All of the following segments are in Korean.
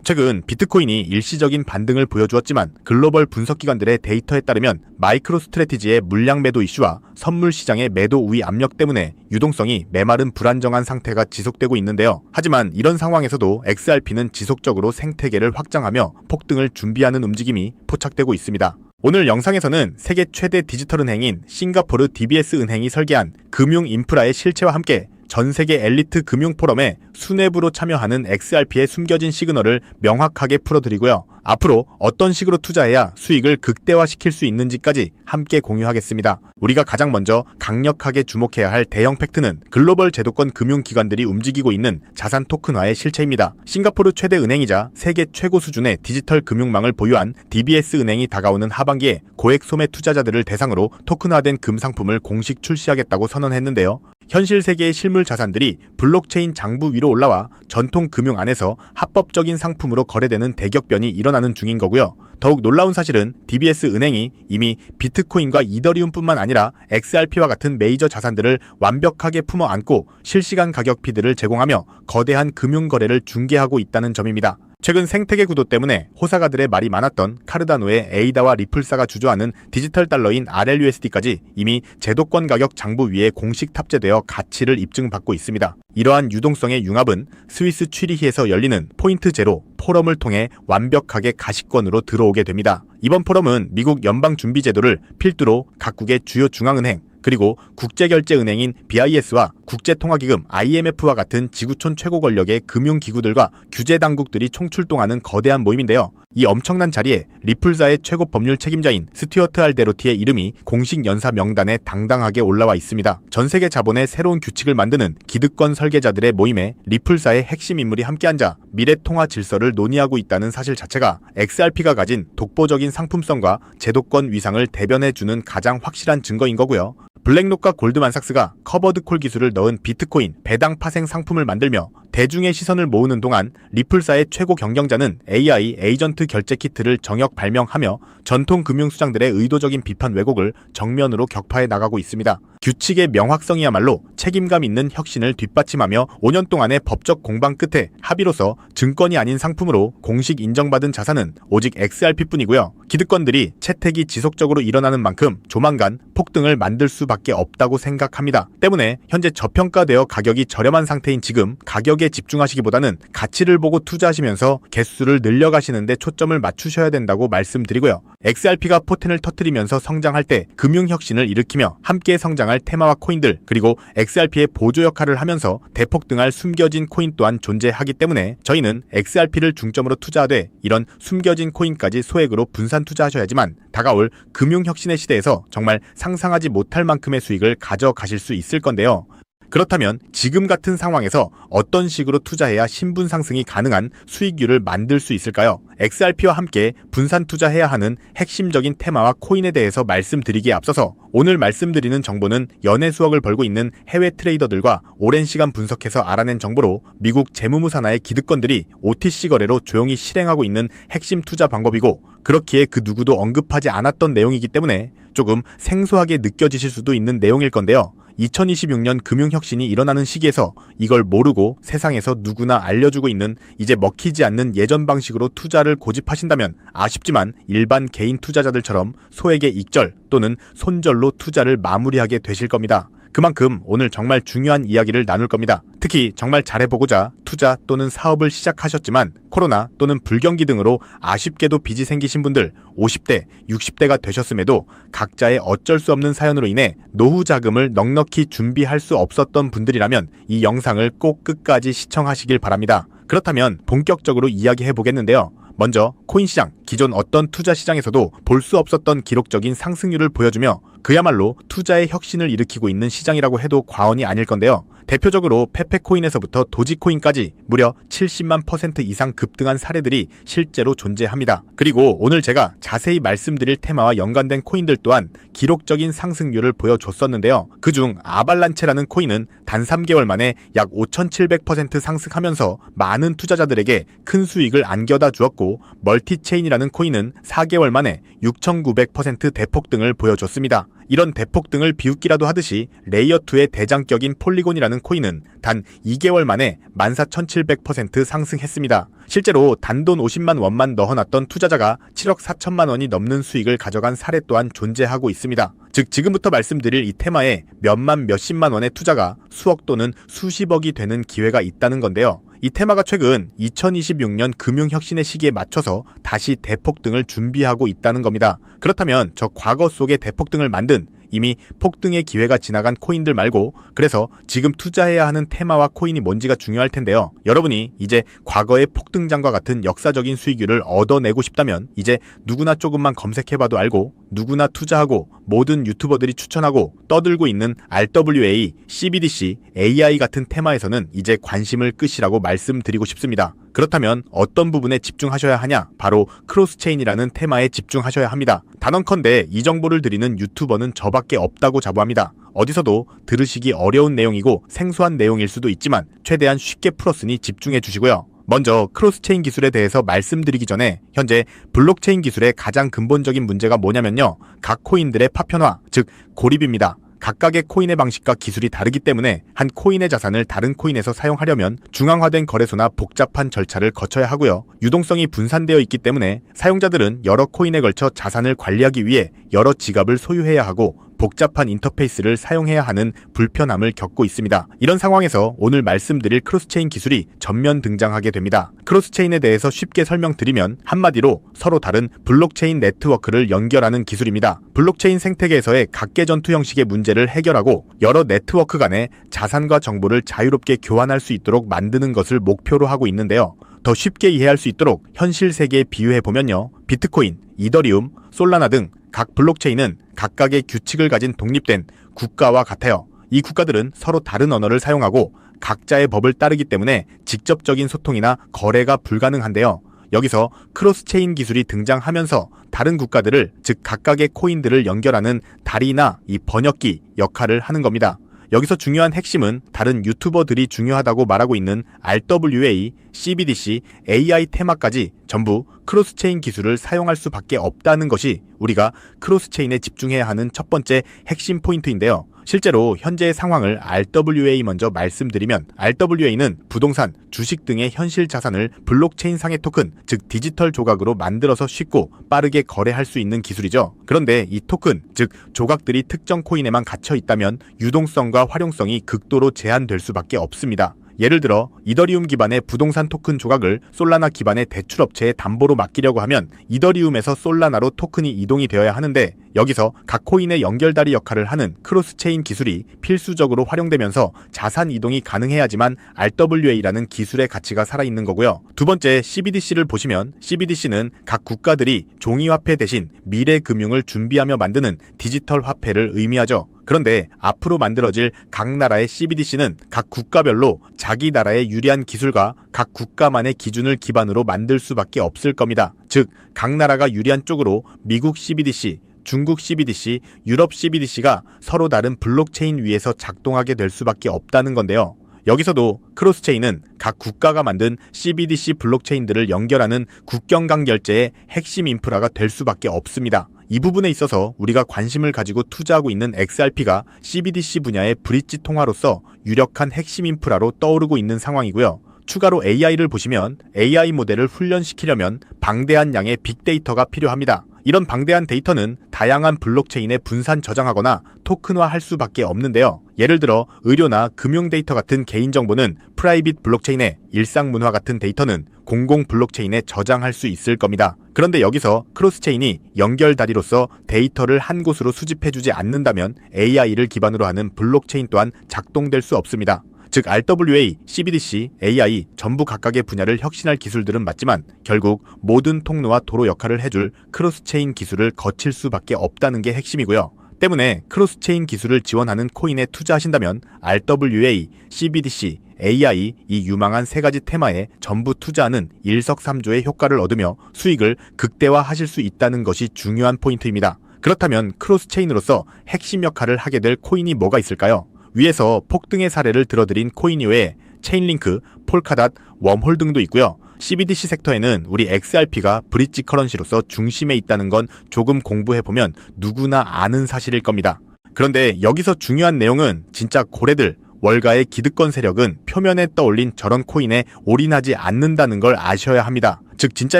최근 비트코인이 일시적인 반등을 보여주었지만 글로벌 분석기관들의 데이터에 따르면 마이크로스트래티지의 물량 매도 이슈와 선물 시장의 매도 우위 압력 때문에 유동성이 메마른 불안정한 상태가 지속되고 있는데요. 하지만 이런 상황에서도 XRP는 지속적으로 생태계를 확장하며 폭등을 준비하는 움직임이 포착되고 있습니다. 오늘 영상에서는 세계 최대 디지털 은행인 싱가포르 DBS 은행이 설계한 금융 인프라의 실체와 함께 전 세계 엘리트 금융 포럼에 수뇌부로 참여하는 XRP의 숨겨진 시그널을 명확하게 풀어드리고요. 앞으로 어떤 식으로 투자해야 수익을 극대화시킬 수 있는지까지 함께 공유하겠습니다. 우리가 가장 먼저 강력하게 주목해야 할 대형 팩트는 글로벌 제도권 금융기관들이 움직이고 있는 자산 토큰화의 실체입니다. 싱가포르 최대 은행이자 세계 최고 수준의 디지털 금융망을 보유한 DBS 은행이 다가오는 하반기에 고액 소매 투자자들을 대상으로 토큰화된 금 상품을 공식 출시하겠다고 선언했는데요. 현실 세계의 실물 자산들이 블록체인 장부 위로 올라와 전통 금융 안에서 합법적인 상품으로 거래되는 대격변이 일어나는 중인 거고요. 더욱 놀라운 사실은 DBS 은행이 이미 비트코인과 이더리움뿐만 아니라 XRP와 같은 메이저 자산들을 완벽하게 품어 안고 실시간 가격 피드를 제공하며 거대한 금융 거래를 중개하고 있다는 점입니다. 최근 생태계 구도 때문에 호사가들의 말이 많았던 카르다노의 에이다와 리플사가 주조하는 디지털 달러인 RLUSD까지 이미 제도권 가격 장부 위에 공식 탑재되어 가치를 입증받고 있습니다. 이러한 유동성의 융합은 스위스 취리히에서 열리는 포인트 제로 포럼을 통해 완벽하게 가시권으로 들어오게 됩니다. 이번 포럼은 미국 연방준비제도를 필두로 각국의 주요 중앙은행 그리고 국제결제은행인 BIS와 국제통화기금 IMF와 같은 지구촌 최고 권력의 금융기구들과 규제당국들이 총출동하는 거대한 모임인데요. 이 엄청난 자리에 리플사의 최고 법률 책임자인 스튜어트 알데로티의 이름이 공식 연사 명단에 당당하게 올라와 있습니다. 전세계 자본의 새로운 규칙을 만드는 기득권 설계자들의 모임에 리플사의 핵심 인물이 함께 앉아 미래 통화 질서를 논의하고 있다는 사실 자체가 XRP가 가진 독보적인 상품성과 제도권 위상을 대변해주는 가장 확실한 증거인 거고요. 블랙록과 골드만삭스가 커버드콜 기술을 넣은 비트코인 배당 파생 상품을 만들며 대중의 시선을 모으는 동안 리플사의 최고 경영자는 AI 에이전트 결제 키트를 정역 발명하며 전통 금융수장들의 의도적인 비판 왜곡을 정면으로 격파해 나가고 있습니다. 규칙의 명확성이야말로 책임감 있는 혁신을 뒷받침하며 5년 동안의 법적 공방 끝에 합의로서 증권이 아닌 상품으로 공식 인정받은 자산은 오직 XRP뿐이고요. 기득권들이 채택이 지속적으로 일어나는 만큼 조만간 폭등을 만들 수밖에 없다고 생각합니다. 때문에 현재 저평가되어 가격이 저렴한 상태인 지금 가격에 집중하시기보다는 가치를 보고 투자하시면서 개수를 늘려가시는 데 초점을 맞추셔야 된다고 말씀드리고요. XRP가 포텐을 터뜨리면서 성장할 때 금융혁신을 일으키며 함께 성장할 테마와 코인들 그리고 XRP의 보조 역할을 하면서 대폭등할 숨겨진 코인 또한 존재하기 때문에 저희는 XRP를 중점으로 투자하되 이런 숨겨진 코인까지 소액으로 분산 투자하셔야지만 다가올 금융혁신의 시대에서 정말 상상하지 못할 만큼의 수익을 가져가실 수 있을 건데요. 그렇다면 지금 같은 상황에서 어떤 식으로 투자해야 신분 상승이 가능한 수익률을 만들 수 있을까요? XRP와 함께 분산 투자해야 하는 핵심적인 테마와 코인에 대해서 말씀드리기에 앞서서 오늘 말씀드리는 정보는 연애 수억을 벌고 있는 해외 트레이더들과 오랜 시간 분석해서 알아낸 정보로 미국 재무무 산하의 기득권들이 OTC 거래로 조용히 실행하고 있는 핵심 투자 방법이고 그렇기에 그 누구도 언급하지 않았던 내용이기 때문에 조금 생소하게 느껴지실 수도 있는 내용일 건데요. 2026년 금융혁신이 일어나는 시기에서 이걸 모르고 세상에서 누구나 알려주고 있는 이제 먹히지 않는 예전 방식으로 투자를 고집하신다면 아쉽지만 일반 개인 투자자들처럼 소액의 익절 또는 손절로 투자를 마무리하게 되실 겁니다. 그만큼 오늘 정말 중요한 이야기를 나눌 겁니다. 특히 정말 잘해보고자 투자 또는 사업을 시작하셨지만 코로나 또는 불경기 등으로 아쉽게도 빚이 생기신 분들 50대, 60대가 되셨음에도 각자의 어쩔 수 없는 사연으로 인해 노후 자금을 넉넉히 준비할 수 없었던 분들이라면 이 영상을 꼭 끝까지 시청하시길 바랍니다. 그렇다면 본격적으로 이야기해 보겠는데요. 먼저 코인 시장, 기존 어떤 투자 시장에서도 볼 수 없었던 기록적인 상승률을 보여주며 그야말로 투자의 혁신을 일으키고 있는 시장이라고 해도 과언이 아닐 건데요. 대표적으로 페페코인에서부터 도지코인까지 무려 70만 % 이상 급등한 사례들이 실제로 존재합니다. 그리고 오늘 제가 자세히 말씀드릴 테마와 연관된 코인들 또한 기록적인 상승률을 보여줬었는데요. 그중 아발란체라는 코인은 단 3개월 만에 약 5,700% 상승하면서 많은 투자자들에게 큰 수익을 안겨다 주었고 멀티체인이라는 코인은 4개월 만에 6,900% 대폭등을 보여줬습니다. 이런 대폭등을 비웃기라도 하듯이 레이어2의 대장격인 폴리곤이라는 코인은 단 2개월 만에 14,700% 상승했습니다. 실제로 단돈 50만 원만 넣어놨던 투자자가 7억 4천만 원이 넘는 수익을 가져간 사례 또한 존재하고 있습니다. 즉 지금부터 말씀드릴 이 테마에 몇만 몇십만 원의 투자가 수억 또는 수십억이 되는 기회가 있다는 건데요. 이 테마가 최근 2026년 금융혁신의 시기에 맞춰서 다시 대폭등을 준비하고 있다는 겁니다. 그렇다면 저 과거 속의 대폭등을 만든 이미 폭등의 기회가 지나간 코인들 말고 그래서 지금 투자해야 하는 테마와 코인이 뭔지가 중요할 텐데요. 여러분이 이제 과거의 폭등장과 같은 역사적인 수익률을 얻어내고 싶다면 이제 누구나 조금만 검색해봐도 알고 누구나 투자하고 모든 유튜버들이 추천하고 떠들고 있는 RWA, CBDC, AI 같은 테마에서는 이제 관심을 끄시라고 말씀드리고 싶습니다. 그렇다면 어떤 부분에 집중하셔야 하냐? 바로 크로스체인이라는 테마에 집중하셔야 합니다. 단언컨대 이 정보를 드리는 유튜버는 저밖에 없다고 자부합니다. 어디서도 들으시기 어려운 내용이고 생소한 내용일 수도 있지만 최대한 쉽게 풀었으니 집중해 주시고요. 먼저 크로스체인 기술에 대해서 말씀드리기 전에 현재 블록체인 기술의 가장 근본적인 문제가 뭐냐면요. 각 코인들의 파편화, 즉 고립입니다. 각각의 코인의 방식과 기술이 다르기 때문에 한 코인의 자산을 다른 코인에서 사용하려면 중앙화된 거래소나 복잡한 절차를 거쳐야 하고요. 유동성이 분산되어 있기 때문에 사용자들은 여러 코인에 걸쳐 자산을 관리하기 위해 여러 지갑을 소유해야 하고 복잡한 인터페이스를 사용해야 하는 불편함을 겪고 있습니다. 이런 상황에서 오늘 말씀드릴 크로스체인 기술이 전면 등장하게 됩니다. 크로스체인에 대해서 쉽게 설명드리면 한마디로 서로 다른 블록체인 네트워크를 연결하는 기술입니다. 블록체인 생태계에서의 각계 전투 형식의 문제를 해결하고 여러 네트워크 간의 자산과 정보를 자유롭게 교환할 수 있도록 만드는 것을 목표로 하고 있는데요. 더 쉽게 이해할 수 있도록 현실 세계에 비유해보면요. 비트코인, 이더리움, 솔라나 등 각 블록체인은 각각의 규칙을 가진 독립된 국가와 같아요. 이 국가들은 서로 다른 언어를 사용하고 각자의 법을 따르기 때문에 직접적인 소통이나 거래가 불가능한데요. 여기서 크로스체인 기술이 등장하면서 다른 국가들을, 즉 각각의 코인들을 연결하는 다리나 이 번역기 역할을 하는 겁니다. 여기서 중요한 핵심은 다른 유튜버들이 중요하다고 말하고 있는 RWA, CBDC, AI 테마까지 전부 크로스체인 기술을 사용할 수밖에 없다는 것이 우리가 크로스체인에 집중해야 하는 첫 번째 핵심 포인트인데요. 실제로 현재의 상황을 RWA 먼저 말씀드리면 RWA는 부동산, 주식 등의 현실 자산을 블록체인상의 토큰, 즉 디지털 조각으로 만들어서 쉽고 빠르게 거래할 수 있는 기술이죠. 그런데 이 토큰, 즉 조각들이 특정 코인에만 갇혀 있다면 유동성과 활용성이 극도로 제한될 수밖에 없습니다. 예를 들어 이더리움 기반의 부동산 토큰 조각을 솔라나 기반의 대출업체에 담보로 맡기려고 하면 이더리움에서 솔라나로 토큰이 이동이 되어야 하는데 여기서 각 코인의 연결다리 역할을 하는 크로스체인 기술이 필수적으로 활용되면서 자산 이동이 가능해야지만 RWA라는 기술의 가치가 살아있는 거고요. 두 번째 CBDC를 보시면 CBDC는 각 국가들이 종이화폐 대신 미래 금융을 준비하며 만드는 디지털 화폐를 의미하죠. 그런데 앞으로 만들어질 각 나라의 CBDC는 각 국가별로 자기 나라의 유리한 기술과 각 국가만의 기준을 기반으로 만들 수밖에 없을 겁니다. 즉, 각 나라가 유리한 쪽으로 미국 CBDC, 중국 CBDC, 유럽 CBDC가 서로 다른 블록체인 위에서 작동하게 될 수밖에 없다는 건데요. 여기서도 크로스체인은 각 국가가 만든 CBDC 블록체인들을 연결하는 국경간 결제의 핵심 인프라가 될 수밖에 없습니다. 이 부분에 있어서 우리가 관심을 가지고 투자하고 있는 XRP가 CBDC 분야의 브릿지 통화로서 유력한 핵심 인프라로 떠오르고 있는 상황이고요. 추가로 AI를 보시면 AI 모델을 훈련시키려면 방대한 양의 빅데이터가 필요합니다. 이런 방대한 데이터는 다양한 블록체인에 분산 저장하거나 토큰화할 수밖에 없는데요. 예를 들어 의료나 금융 데이터 같은 개인정보는 프라이빗 블록체인에, 일상문화 같은 데이터는 공공 블록체인에 저장할 수 있을 겁니다. 그런데 여기서 크로스체인이 연결다리로서 데이터를 한 곳으로 수집해주지 않는다면 AI를 기반으로 하는 블록체인 또한 작동될 수 없습니다. 즉 RWA, CBDC, AI 전부 각각의 분야를 혁신할 기술들은 맞지만 결국 모든 통로와 도로 역할을 해줄 크로스체인 기술을 거칠 수밖에 없다는 게 핵심이고요. 때문에 크로스체인 기술을 지원하는 코인에 투자하신다면 RWA, CBDC, AI 이 유망한 세 가지 테마에 전부 투자하는 일석삼조의 효과를 얻으며 수익을 극대화하실 수 있다는 것이 중요한 포인트입니다. 그렇다면 크로스체인으로서 핵심 역할을 하게 될 코인이 뭐가 있을까요? 위에서 폭등의 사례를 들어드린 코인 이외에 체인링크, 폴카닷, 웜홀 등도 있고요. CBDC 섹터에는 우리 XRP가 브릿지 커런시로서 중심에 있다는 건 조금 공부해보면 누구나 아는 사실일 겁니다. 그런데 여기서 중요한 내용은 진짜 고래들, 월가의 기득권 세력은 표면에 떠올린 저런 코인에 올인하지 않는다는 걸 아셔야 합니다. 즉 진짜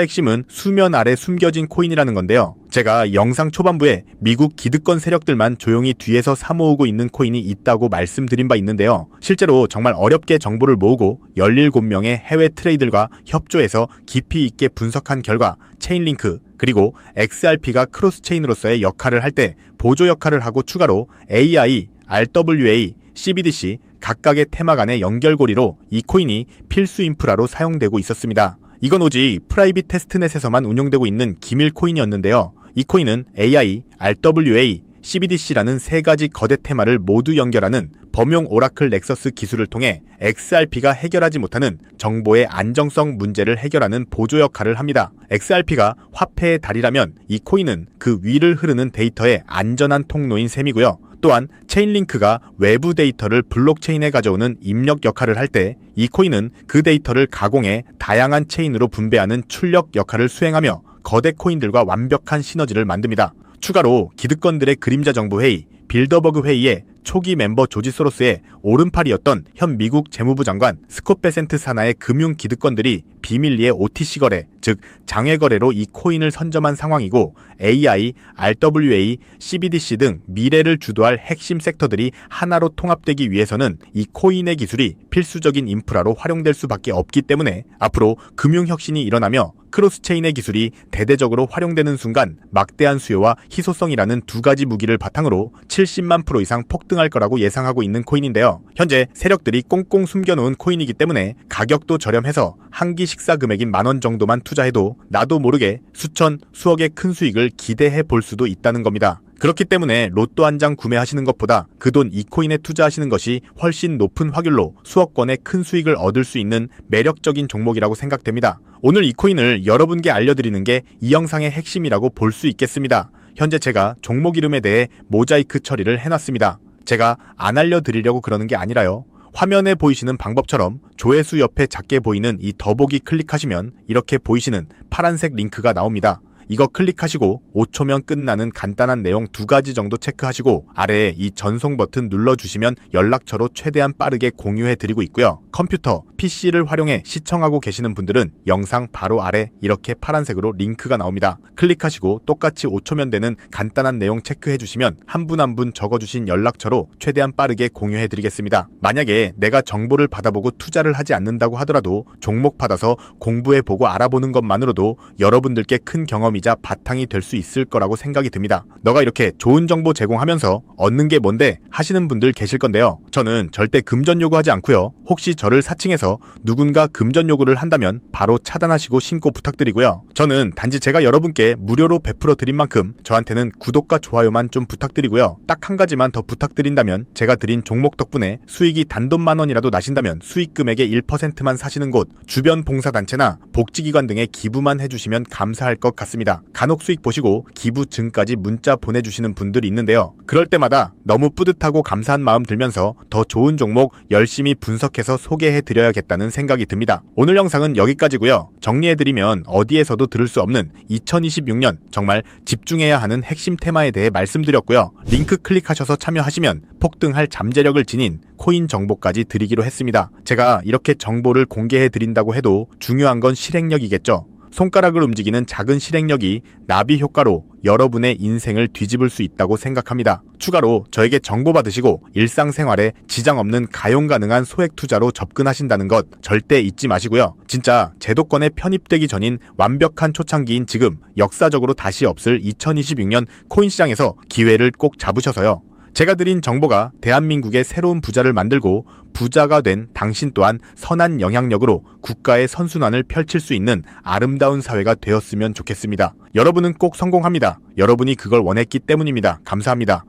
핵심은 수면 아래 숨겨진 코인이라는 건데요. 제가 영상 초반부에 미국 기득권 세력들만 조용히 뒤에서 사모으고 있는 코인이 있다고 말씀드린 바 있는데요. 실제로 정말 어렵게 정보를 모으고 17명의 해외 트레이더들과 협조해서 깊이 있게 분석한 결과 체인링크 그리고 XRP가 크로스체인으로서의 역할을 할 때 보조 역할을 하고 추가로 AI, RWA, CBDC 각각의 테마 간의 연결고리로 이 코인이 필수 인프라로 사용되고 있었습니다. 이건 오직 프라이빗 테스트넷에서만 운용되고 있는 기밀 코인이었는데요. 이 코인은 AI, RWA, CBDC라는 세 가지 거대 테마를 모두 연결하는 범용 오라클 넥서스 기술을 통해 XRP가 해결하지 못하는 정보의 안정성 문제를 해결하는 보조 역할을 합니다. XRP가 화폐의 달이라면 이 코인은 그 위를 흐르는 데이터의 안전한 통로인 셈이고요. 또한 체인링크가 외부 데이터를 블록체인에 가져오는 입력 역할을 할 때 이 코인은 그 데이터를 가공해 다양한 체인으로 분배하는 출력 역할을 수행하며 거대 코인들과 완벽한 시너지를 만듭니다. 추가로 기득권들의 그림자 정부 회의, 빌더버그 회의의 초기 멤버 조지 소로스의 오른팔이었던 현 미국 재무부 장관 스콧 베센트 산하의 금융 기득권들이 비밀리에 OTC 거래, 즉 장외 거래로 이 코인을 선점한 상황이고 AI, RWA, CBDC 등 미래를 주도할 핵심 섹터들이 하나로 통합되기 위해서는 이 코인의 기술이 필수적인 인프라로 활용될 수밖에 없기 때문에 앞으로 금융혁신이 일어나며 크로스체인의 기술이 대대적으로 활용되는 순간 막대한 수요와 희소성이라는 두 가지 무기를 바탕으로 70만 프로 이상 폭등할 거라고 예상하고 있는 코인인데요. 현재 세력들이 꽁꽁 숨겨놓은 코인이기 때문에 가격도 저렴해서 한 끼 식사 금액인 10,000원 정도만 투자해도 나도 모르게 수천, 수억의 큰 수익을 기대해 볼 수도 있다는 겁니다. 그렇기 때문에 로또 한 장 구매하시는 것보다 그 돈 이 코인에 투자하시는 것이 훨씬 높은 확률로 수억 건의 큰 수익을 얻을 수 있는 매력적인 종목이라고 생각됩니다. 오늘 이 코인을 여러분께 알려드리는 게 이 영상의 핵심이라고 볼 수 있겠습니다. 현재 제가 종목 이름에 대해 모자이크 처리를 해놨습니다. 제가 안 알려드리려고 그러는 게 아니라요. 화면에 보이시는 방법처럼 조회수 옆에 작게 보이는 이 더보기 클릭하시면 이렇게 보이시는 파란색 링크가 나옵니다. 이거 클릭하시고 5초면 끝나는 간단한 내용 2가지 정도 체크하시고 아래에 이 전송 버튼 눌러주시면 연락처로 최대한 빠르게 공유해드리고 있고요. 컴퓨터, PC를 활용해 시청하고 계시는 분들은 영상 바로 아래 이렇게 파란색으로 링크가 나옵니다. 클릭하시고 똑같이 5초면 되는 간단한 내용 체크해주시면 한 분 한 분 적어주신 연락처로 최대한 빠르게 공유해드리겠습니다. 만약에 내가 정보를 받아보고 투자를 하지 않는다고 하더라도 종목 받아서 공부해보고 알아보는 것만으로도 여러분들께 큰 경험이자 바탕이 될 수 있을 거라고 생각이 듭니다. 너가 이렇게 좋은 정보 제공하면서 얻는 게 뭔데 하시는 분들 계실 건데요. 저는 절대 금전 요구하지 않고요. 혹시 저를 사칭해서 누군가 금전 요구를 한다면 바로 차단하시고 신고 부탁드리고요. 저는 단지 제가 여러분께 무료로 베풀어 드린 만큼 저한테는 구독과 좋아요만 좀 부탁드리고요. 딱 한 가지만 더 부탁드린다면 제가 드린 종목 덕분에 수익이 단돈 10,000원이라도 나신다면 수익 금액의 1%만 사시는 곳, 주변 봉사단체나 복지기관 등에 기부만 해주시면 감사할 것 같습니다. 간혹 수익 보시고 기부증까지 문자 보내주시는 분들이 있는데요. 그럴 때마다 너무 뿌듯하고 감사한 마음 들면서 더 좋은 종목 열심히 분석해서 소개해드려야겠다는 생각이 듭니다. 오늘 영상은 여기까지고요. 정리해드리면 어디에서도 들을 수 없는 2026년 정말 집중해야 하는 핵심 테마에 대해 말씀드렸고요. 링크 클릭하셔서 참여하시면 폭등할 잠재력을 지닌 코인 정보까지 드리기로 했습니다. 제가 이렇게 정보를 공개해드린다고 해도 중요한 건 실행력이겠죠. 손가락을 움직이는 작은 실행력이 나비 효과로 여러분의 인생을 뒤집을 수 있다고 생각합니다. 추가로 저에게 정보 받으시고 일상생활에 지장 없는 가용 가능한 소액 투자로 접근하신다는 것 절대 잊지 마시고요. 진짜 제도권에 편입되기 전인 완벽한 초창기인 지금 역사적으로 다시 없을 2026년 코인 시장에서 기회를 꼭 잡으셔서요. 제가 드린 정보가 대한민국의 새로운 부자를 만들고 부자가 된 당신 또한 선한 영향력으로 국가의 선순환을 펼칠 수 있는 아름다운 사회가 되었으면 좋겠습니다. 여러분은 꼭 성공합니다. 여러분이 그걸 원했기 때문입니다. 감사합니다.